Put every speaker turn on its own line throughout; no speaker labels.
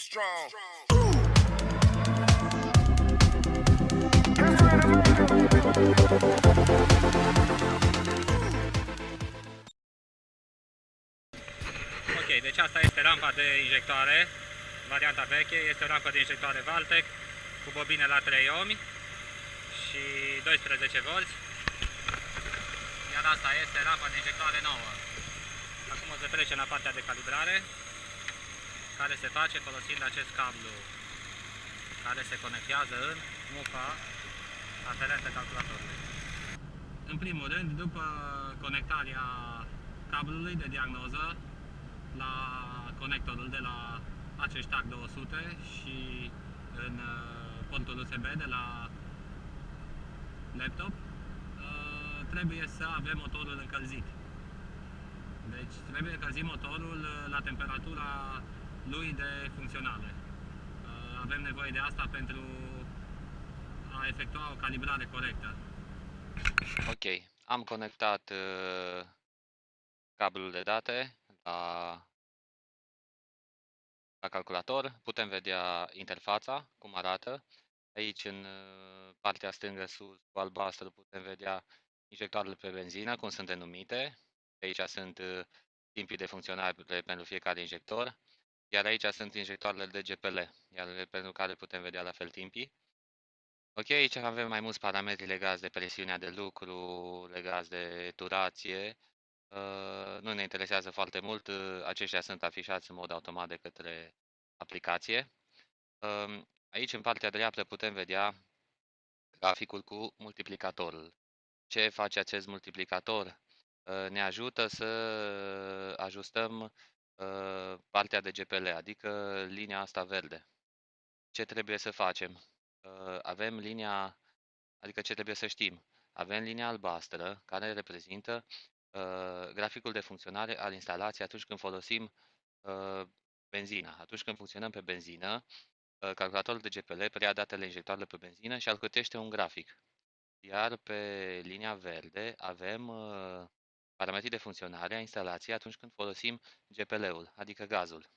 strong.
Ok, deci asta este rampa de injectoare, varianta veche, este o rampă de injectoare Valtec cu bobine la 3 ohmi și 12 V. Iar asta este rampa de injectoare nouă. Acum o să trecem la partea de calibrare, care se face folosind acest cablu care se conectează în mufa aferentă calculatorului. În primul rând, după conectarea cablului de diagnoză la conectorul de la acești TAC 200 și în portul USB de la laptop, trebuie să avem motorul încălzit. Deci trebuie încălzit motorul la temperatura lui de funcționare. Avem nevoie de asta pentru a efectua o calibrare corectă.
Ok, am conectat cablul de date la calculator. Putem vedea interfața, cum arată. Aici, în partea stângă sus, cu albastru, putem vedea injectoarele pe benzină, cum sunt denumite. Aici sunt timpii de funcționare pentru fiecare injector. Iar aici sunt injectoarele de GPL, iar pentru care putem vedea la fel timpii. Ok, aici avem mai mulți parametri legați de presiunea de lucru, legați de durație. Nu ne interesează foarte mult, aceștia sunt afișați în mod automat de către aplicație. Aici, în partea dreaptă, putem vedea graficul cu multiplicatorul. Ce face acest multiplicator? Ne ajută să ajustăm partea de GPL, adică linia asta verde. Ce trebuie să facem? Avem linia, adică ce trebuie să știm? Avem linia albastră, care reprezintă graficul de funcționare al instalației atunci când folosim benzina. Atunci când funcționăm pe benzină, calculatorul de GPL preia datele injectoarele pe benzină și alcătuiește un grafic. Iar pe linia verde avem parametrii de funcționare a instalației atunci când folosim GPL-ul, adică gazul.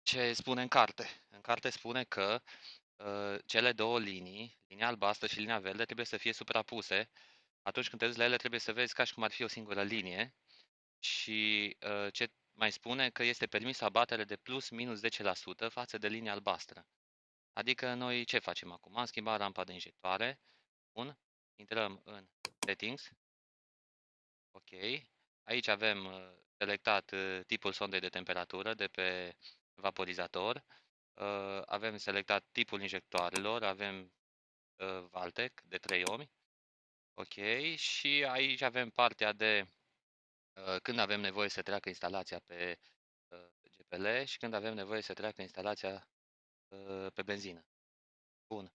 Ce spune în carte? În carte spune că cele două linii, linia albastră și linia verde, trebuie să fie suprapuse. Atunci când te duci la ele, trebuie să vezi ca și cum ar fi o singură linie. Și ce mai spune? Că este permisă abatere de plus minus 10% față de linia albastră. Adică noi ce facem acum? Am schimbat rampa de injectoare. Bun. Intrăm în Settings. Ok. Aici avem selectat tipul sondei de temperatură de pe vaporizator. Avem selectat tipul injectoarelor. Avem Valtec de 3 ohmi. Ok. Și aici avem partea de când avem nevoie să treacă instalația pe GPL și când avem nevoie să treacă instalația pe benzină. Bun.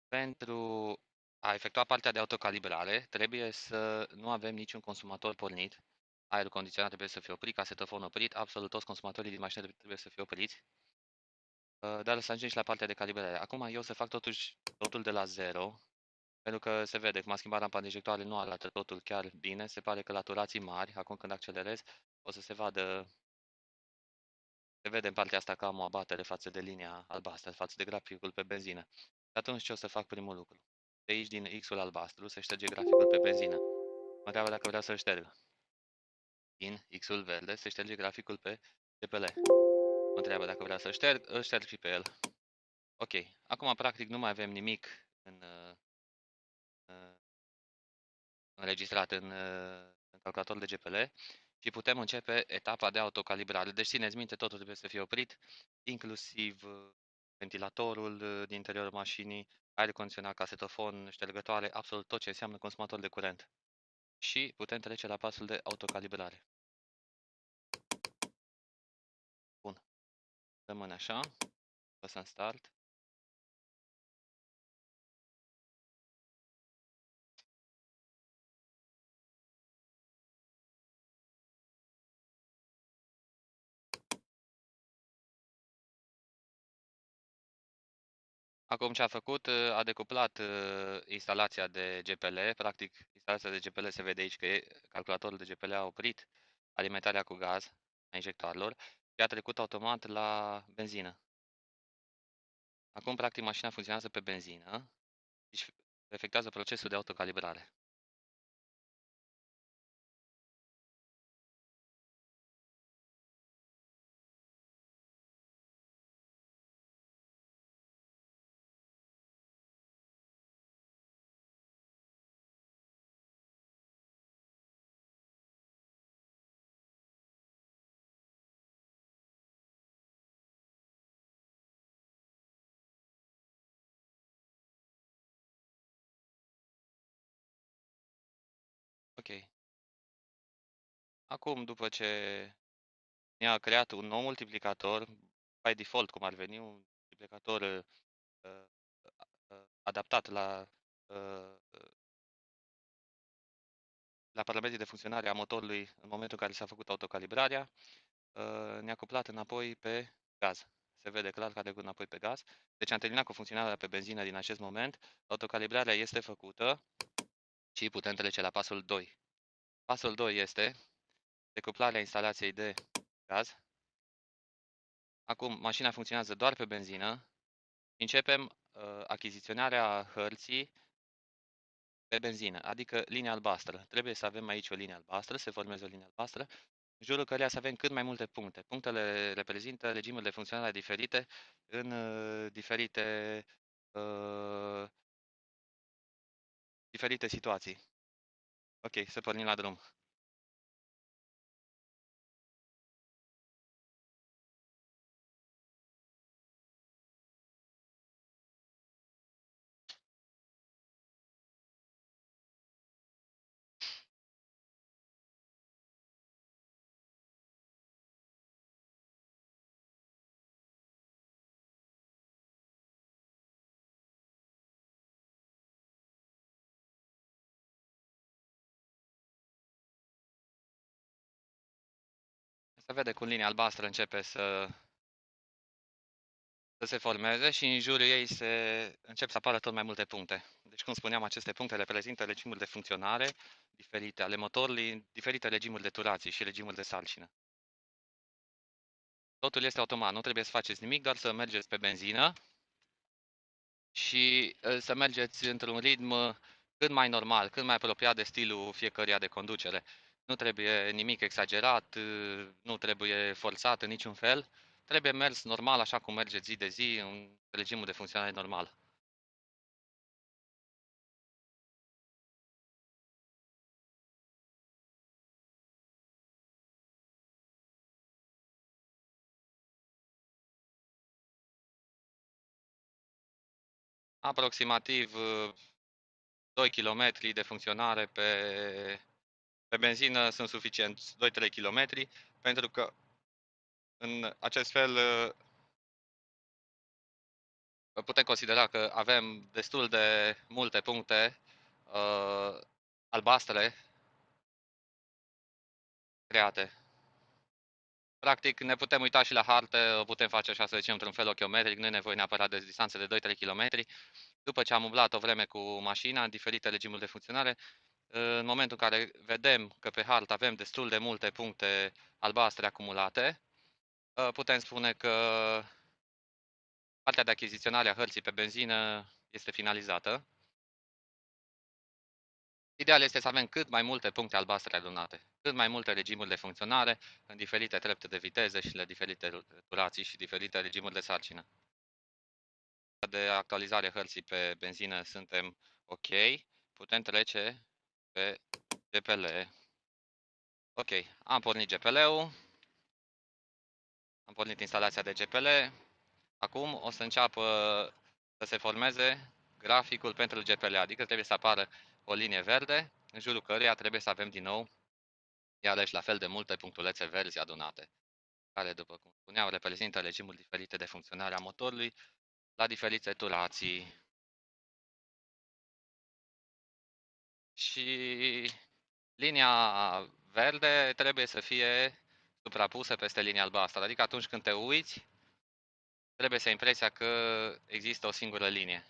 Pentru a efectua partea de autocalibrare, trebuie să nu avem niciun consumator pornit. Aerul condiționat trebuie să fie oprit, casetofon oprit, absolut toți consumatorii din mașină trebuie să fie opriți. Dar să ajungem și la partea de calibrare. Acum eu să fac totul de la zero, pentru că se vede că m-a schimbat rampa de injectoare, nu arată totul chiar bine. Se pare că la turații mari, acum când accelerez, o să se vadă. Se vede în partea asta că am o abatere față de linia albastră, față de graficul pe benzină. Și atunci ce o să fac primul lucru? De aici, din X-ul albastru, se șterge graficul pe benzină. Mă întreabă dacă vreau să-l șterg. Din X-ul verde se șterge graficul pe GPL. Mă întreabă dacă vreau să-l șterg, îl șterg și pe el. Ok, acum practic nu mai avem nimic înregistrat în calculatorul de GPL și putem începe etapa de autocalibrare. Deci țineți minte, totul trebuie să fie oprit, inclusiv ventilatorul din interiorul mașinii, aer condiționat, casetofon, ștergătoare, absolut tot ce înseamnă consumator de curent. Și putem trece la pasul de autocalibrare. Bun. Rămâne așa. Apăsăm Start. Acum ce a făcut, a decuplat instalația de GPL, practic instalația de GPL se vede aici că calculatorul de GPL a oprit alimentarea cu gaz a injectoarelor și a trecut automat la benzină. Acum, practic, mașina funcționează pe benzină și efectuează procesul de autocalibrare. Ok. Acum, după ce ne-a creat un nou multiplicator, by default, cum ar veni, un multiplicator adaptat uh, la parametrii de funcționare a motorului în momentul în care s-a făcut autocalibrarea, ne-a cuplat înapoi pe gaz. Se vede clar că a trecut înapoi pe gaz. Deci am terminat cu funcționarea pe benzină din acest moment. Autocalibrarea este făcută și putem trece la pasul 2. Pasul 2 este decuplarea instalației de gaz. Acum mașina funcționează doar pe benzină. Începem achiziționarea hărții pe benzină, adică linia albastră. Trebuie să avem aici o linie albastră, se formează o linie albastră, în jurul căreia să avem cât mai multe puncte. Punctele reprezintă regimuri de funcționare diferite în uh, diferite situații. Ok, să pornim la drum. Se vede cum linia albastră începe să se formeze și în jurul ei încep să apară tot mai multe puncte. Deci, cum spuneam, aceste puncte reprezintă regimuri de funcționare diferite ale motorului, diferite regimuri de turație și regimuri de sarcină. Totul este automat, nu trebuie să faceți nimic, doar să mergeți pe benzină și să mergeți într-un ritm cât mai normal, cât mai apropiat de stilul fiecăruia de conducere. Nu trebuie nimic exagerat, nu trebuie forțat în niciun fel, trebuie mers normal, așa cum mergeți zi de zi, în regimul de funcționare normal. Aproximativ 2 km de funcționare pe benzină sunt suficienți, 2-3 km, pentru că în acest fel putem considera că avem destul de multe puncte albastre create. Practic ne putem uita și la hartă, o putem face așa să zicem într-un fel ochiometric, nu e nevoie neapărat de distanțe de 2-3 km. După ce am umblat o vreme cu mașina în diferite regimuri de funcționare, în momentul în care vedem că pe hartă avem destul de multe puncte albastre acumulate, putem spune că partea de achiziționare a hărții pe benzină este finalizată. Ideal este să avem cât mai multe puncte albastre adunate, cât mai multe regimuri de funcționare în diferite trepte de viteză și la diferite durații și diferite regimuri de sarcină. De actualizare hărții pe benzină suntem ok, putem trece pe GPL. Ok, am pornit GPL-ul, am pornit instalația de GPL, acum o să înceapă să se formeze graficul pentru GPL, adică trebuie să apară o linie verde, în jurul căreia trebuie să avem din nou iarăși la fel de multe punctulețe verzi adunate, care, după cum spuneam, reprezintă regimuri diferite de funcționare a motorului la diferite turații. Și linia verde trebuie să fie suprapusă peste linia albastră, adică atunci când te uiți, trebuie să ai impresia că există o singură linie.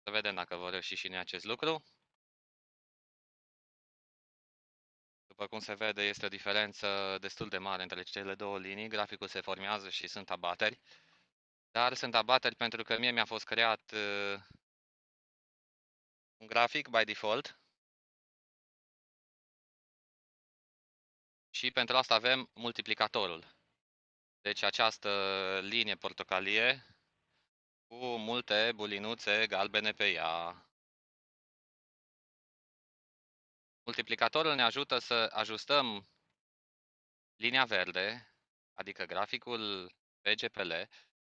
Să vedem dacă vor reuși și noi acest lucru. După cum se vede, este o diferență destul de mare între cele două linii. Graficul se formează și sunt abateri. Dar sunt abateri pentru că mie mi-a fost creat un grafic by default. Și pentru asta avem multiplicatorul. Deci această linie portocalie cu multe bulinuțe galbene pe ea. Multiplicatorul ne ajută să ajustăm linia verde, adică graficul pe GPL,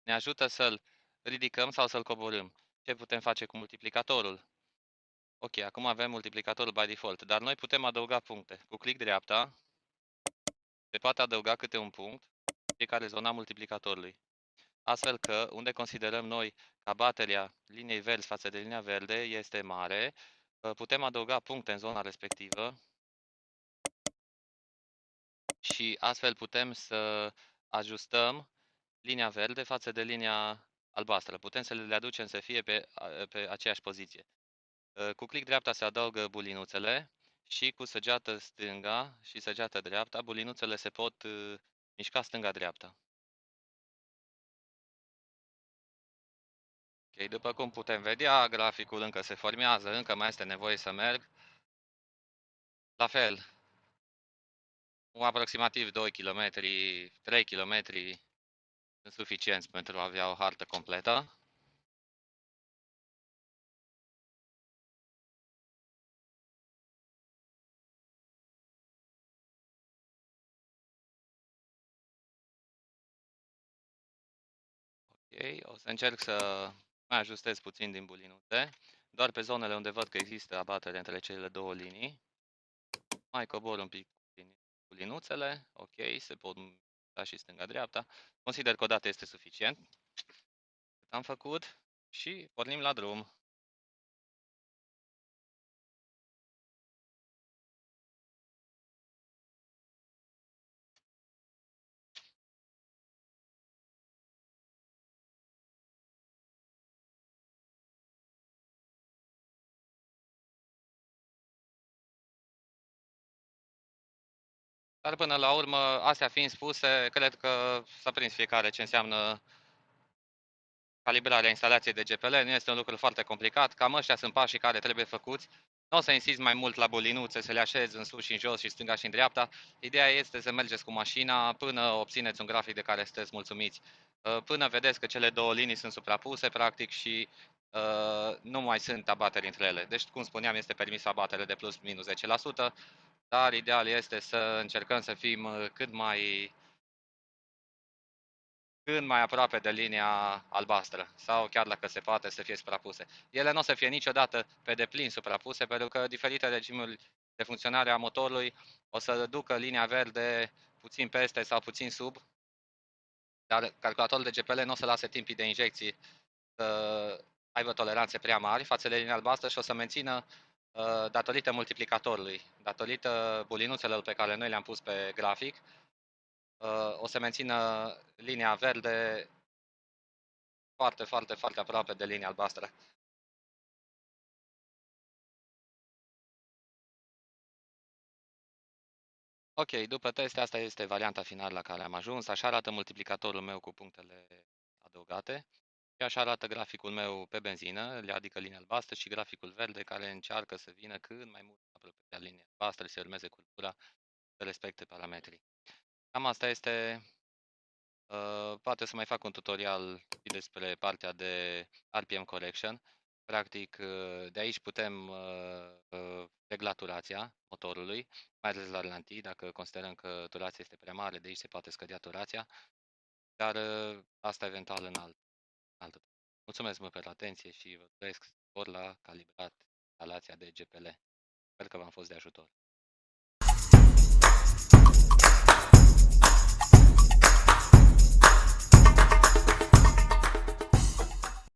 ne ajută să-l ridicăm sau să-l coborâm. Ce putem face cu multiplicatorul? Ok, acum avem multiplicatorul by default, dar noi putem adăuga puncte. Cu click dreapta se poate adăuga câte un punct fiecare zona multiplicatorului. Astfel că, unde considerăm noi că abaterea liniei verzi față de linia verde este mare, putem adăuga puncte în zona respectivă și astfel putem să ajustăm linia verde față de linia albastră. Putem să le aducem să fie pe aceeași poziție. Cu click dreapta se adaugă bulinuțele și cu săgeată stânga și săgeată dreapta, bulinuțele se pot mișca stânga-dreapta. Ok, după cum putem vedea, graficul încă se formează, încă mai este nevoie să merg. La fel, aproximativ 2 km, 3 km sunt suficienți pentru a avea o hartă completă. Ok, o să încerc să mai ajustez puțin din bulinuțe, doar pe zonele unde văd că există abatere între cele două linii. Mai cobor un pic bulinuțele, ok, se pot da și stânga-dreapta. Consider că o dată este suficient. Cât am făcut și pornim la drum. Dar până la urmă, astea fiind spuse, cred că s-a prins fiecare ce înseamnă calibrarea instalației de GPL. Nu este un lucru foarte complicat, cam ăștia sunt pașii care trebuie făcuți. Nu o să insist mai mult la bulinuțe, să le așezi în sus și în jos și stânga și în dreapta. Ideea este să mergeți cu mașina până obțineți un grafic de care sunteți mulțumiți. Până vedeți că cele două linii sunt suprapuse, practic, și nu mai sunt abateri între ele. Deci, cum spuneam, este permis abatere de plus minus 10%, dar ideal este să încercăm să fim cât mai aproape de linia albastră sau chiar dacă se poate să fie suprapuse. Ele nu o să fie niciodată pe deplin suprapuse pentru că diferite regimuri de funcționare a motorului o să ducă linia verde puțin peste sau puțin sub, dar calculatorul de GPL nu o să lase timpii de injecții să aibă toleranțe prea mari față de linia albastră și o să mențină datorită multiplicatorului, datorită bulinuțelor pe care noi le-am pus pe grafic, o să mențină linia verde foarte, foarte, foarte aproape de linia albastră. Ok, după teste, asta este varianta finală la care am ajuns. Așa arată multiplicatorul meu cu punctele adăugate. Și așa arată graficul meu pe benzină, adică linia albastră, și graficul verde care încearcă să vină cât mai mult aproape de linia albastră și să urmeze cultura, să respecte parametrii. Cam asta este. Poate să mai fac un tutorial și despre partea de RPM Correction. Practic, de aici putem regla turația motorului, mai ales la ralenti, dacă considerăm că turația este prea mare, de aici se poate scădea turația, dar asta eventual în altă. Mulțumesc mult pentru atenție și vă doresc spor la calibrat instalația de GPL. Sper că v-am fost de ajutor.